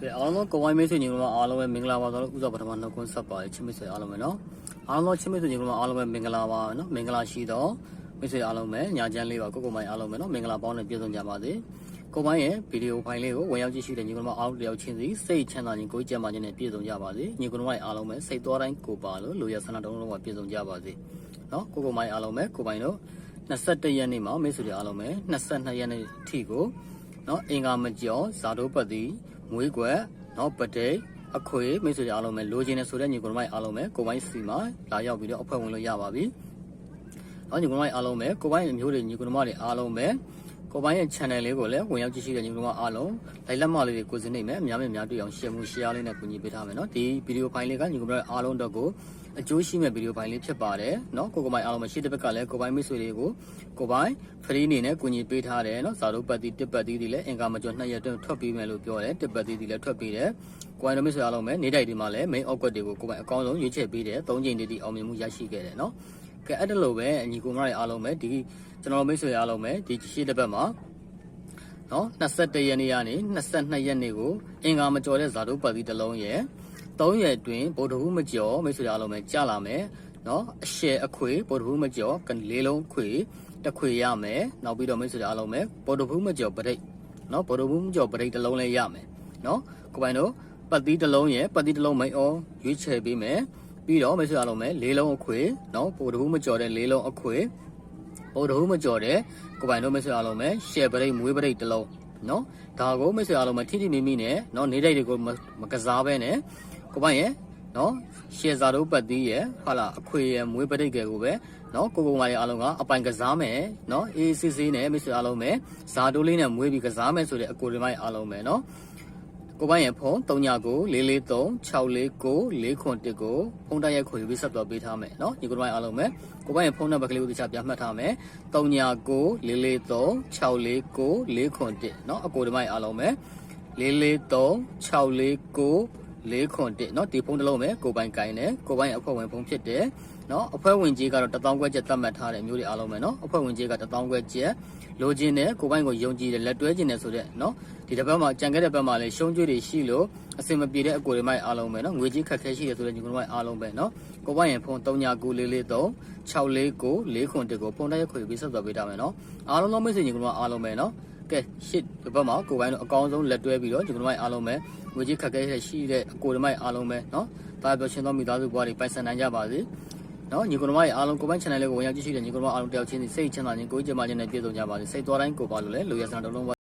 အားလုံးကိုဝိုင်းမေးဆွေညီကောင်အားလုံးပဲမင်္ဂလာပါဆိုတော့ဥစ္စာပထမနှုတ်ခွန်းဆက်ပါတယ်ချစ်မိတ်ဆွေအားလုံးပဲနော်အားလုံးချစ်မိတ်ဆွေညီကောင်အားလုံးပဲမင်္ဂလာပါနော်မင်္ဂလာရှိတော့မိတ်ဆွေအားလုံးပဲညာချမ်းလေးပါကိုမိုင်းအားလုံးပဲနော်မင်္ဂလာပေါင်းနဲ့ပြည့်စုံကြပါစေကိုမိုင်းရဲ့ဗီဒီယိုဖိုင်လေးကိုဝင်ရောက်ကြည့်ရှုတဲ့ညီကောင်အားလုံးတယောက်ချင်းစီစိတ်ချမ်းသာခြင်းကိုကြံ့မာခြင်းနဲ့ပြည့်စုံကြပါစေညီကောင်အားလုံးပဲစိတ်သွားတိုင်းကိုပါလို့လူရဆန္ဒတုံးလုံးကပြည့်စုံကြပါစေနော်ကိုမိုင်းအားလုံးပဲကိုမိုင်းတို့21ရက်နေ့မှာမိတ်ဆွေတွေအားလုံးပဲ22ရက်နေ့ထိကိုနော်အင်္ဂါမကျော်ဇာတိုးပတ်တိမွေးကွယ်နော်ပဒိအခွေမိတ်ဆွေအားလုံးပဲလိုချင်နေဆိုတဲ့ညီကောင်မိုင်းအားလုံးပဲကိုပိုင်းစီမှာလာရောက်ပြီးတော့အဖွဲ့ဝင်လို့ရပါပြီ။နော်ညီကောင်မိုင်းအားလုံးပဲကိုပိုင်းမျိုးတွေညီကောင်မတွေအားလုံးပဲကိုပိုင်းရဲ့ channel လေးကိုလည်းဝင်ရောက်ကြည့်ရှုတဲ့ညီကောင်မအားလုံးလိုက်လက်မလေးတွေကိုစနေမယ်အများများတွေ့အောင် share မှု share လေးနဲ့ကူညီပေးထားမယ်နော်ဒီဗီဒီယိုဖိုင်လေးကညီကောင်မတွေအားလုံးတော့ကိုအကျိုးရှိမဲ့ဗီဒီယိုဖိုင်လေးဖြစ်ပါတယ်နော်ကိုမိုင်းအားလုံးပဲရှေ့တစ်ဘက်ကလည်းကိုပိုင်းမိတ်ဆွေတွေကိုကိုပိုင်း free အနေနဲ့ကူညီပေးထားတယ်နော်ဇာတို့ပတ်တိတစ်ပတ်တိတွေလည်းအင်္ဂါမကျော်2ရက်တွင်းထွက်ပြီးမယ်လို့ပြောတယ်တစ်ပတ်တိတွေလည်းထွက်ပြီးတယ်ကိုယ်တော်မိတ်ဆွေအားလုံးပဲနေတိုက်ဒီမှာလည်း main output တွေကိုကိုယ်ပိုင်အကောင်းဆုံးရွေးချယ်ပေးတယ်3ချိန်တည်းအောင်မြင်မှုရရှိခဲ့တယ်နော်ကဲအဲ့ဒါလိုပဲအညီကိုမတွေအားလုံးပဲဒီကျွန်တော်မိတ်ဆွေအားလုံးပဲဒီရှေ့တစ်ပတ်မှာနော်21ရက်နေ့ကနေ22ရက်နေ့ကိုအင်္ဂါမကျော်တဲ့ဇာတို့ပတ်တိတစ်လုံးရဲ့3ရက်အတွင်းဗုဒ္ဓဟူးမကျော်မိတ်ဆွေအားလုံးပဲကြာလာမယ်နော်အရှယ်အခွေဗုဒ္ဓဟူးမကျော်၄လုံးခွေတစ်ခွေရမယ်နောက်ပြီးတော့မိတ်ဆွေအားလုံးပဲဗုဒ္ဓဟူးမကျော်ပဋိတ်နော်ဗုဒ္ဓဟူးမကျော်ပဋိတ်တစ်လုံးလည်းရမယ်နော်ကိုပိုင်တို့ပတ်တိတစ်လုံးရဲ့ပတ်တိတစ်လုံးမိတ်အောင်ရွေးချယ်ပေးမယ်ပြီးတော့မိတ်ဆွေအားလုံးပဲ၄လုံးအခွေနော်ဗုဒ္ဓဟူးမကျော်တဲ့၄လုံးအခွေဗုဒ္ဓဟူးမကျော်တဲ့ကိုပိုင်တို့မိတ်ဆွေအားလုံးပဲရှယ်ပဋိတ်မွေးပဋိတ်တစ်လုံးနော်ဒါကိုမိတ်ဆွေအားလုံးပဲထိထိမိမိနဲ့နော်နေတိုက်တွေကိုမကစားဘဲနဲ့ကိုပိုင်ရဲ့နော်ရှယ်ဇာတို့ပတ်တိရဲ့ဟာလာအခွေရဲ့မွေးပဋိတ်တွေကိုပဲနော်ကိုမိုင်းအားလုံးကအပိုင်ကစားမယ်နော်အေးစစ်စစ်နဲ့မိတ်ဆွေအားလုံးပဲဇာတိုးလေးနဲ့မွေးပြီးကစားမယ်ဆိုတဲ့အကိုဒီမိုင်းအားလုံးပဲနော်ကိုပိုင်းရဲ့ဖုန်း3994436491ကိုဖုန်းတိုက်ရိုက်ခေါ်ပြီးဆက်သွယ်ပေးထားမယ်နော်ဒီကိုပိုင်းအားလုံးပဲကိုပိုင်းရဲ့ဖုန်းနံပါတ်ကလေးကိုတခြားပြမှတ်ထားမယ်3994436491နော်အကိုဒီမိုင်းအားလုံးပဲ44364944နော်ဒီဖုန်းတစ်လုံးပဲကိုပိုင်းကိုင်းတယ်ကိုပိုင်းအဖွဲ့ဝင်ဖုန်းဖြစ်တယ်နော်အဖွဲ့ဝင်ကြီးကတော့1000ခွဲကျပ်သတ်မှတ်ထားတဲ့မျိုးတွေအားလုံးပဲနော်အဖွဲ့ဝင်ကြီးက1000ခွဲကျပ်လိုချင်တဲ့ကိုပိုင်းကိုယုံကြည်တယ်လက်တွဲခြင်းတယ်ဆိုတဲ့နော်ဒီတစ်ပတ်မှာကြံခဲ့တဲ့ဘက်မှာလည်းရှုံးကျွေးတွေရှိလို့အစင်မပြေတဲ့အကိုတွေမိုက်အားလုံးပဲနော်ငွေကြီးခက်ခဲရှိတယ်ဆိုတဲ့ညီကောင်မိုက်အားလုံးပဲနော်ကိုပိုင်းရင်ဖုန်း3994436491ကိုဖုန်းတိုက်ရိုက်ခွေပြီးဆက်သွယ်ပေးထားမယ်နော်အားလုံးသောမိတ်ဆွေညီကောင်မအားလုံးပဲနော်ကဲရှစ်ဒီဘက်မှာကိုပိုင်းတို့အကောင်းဆုံးလက်တွဲပြီးတော့ညီကောင်မိုက်အားလုံးပဲငွေကြီးခက်ခဲရှိတဲ့အကိုတွေမိုက်အားလုံးပဲနော်ဒါပြောရှင်သောမိသားစုဘွားတွေပိုင်ဆိုင်နိုင်ကြပါစေနော်ညီကောင်မရဲ့အားလုံးကိုပိုင်း channel လေးကိုဝင်ရောက်ကြည့်ရှုတဲ့ညီကောင်မအားလုံးတယောက်ချင်းစိတ်ချမ်းသာခြင်းကိုကြင်မာခြင်းနဲ့ပြည့်စုံကြပါစေစိတ်သွားတိုင်းကိုပါလို့လဲလူရဆန်တော်လုံး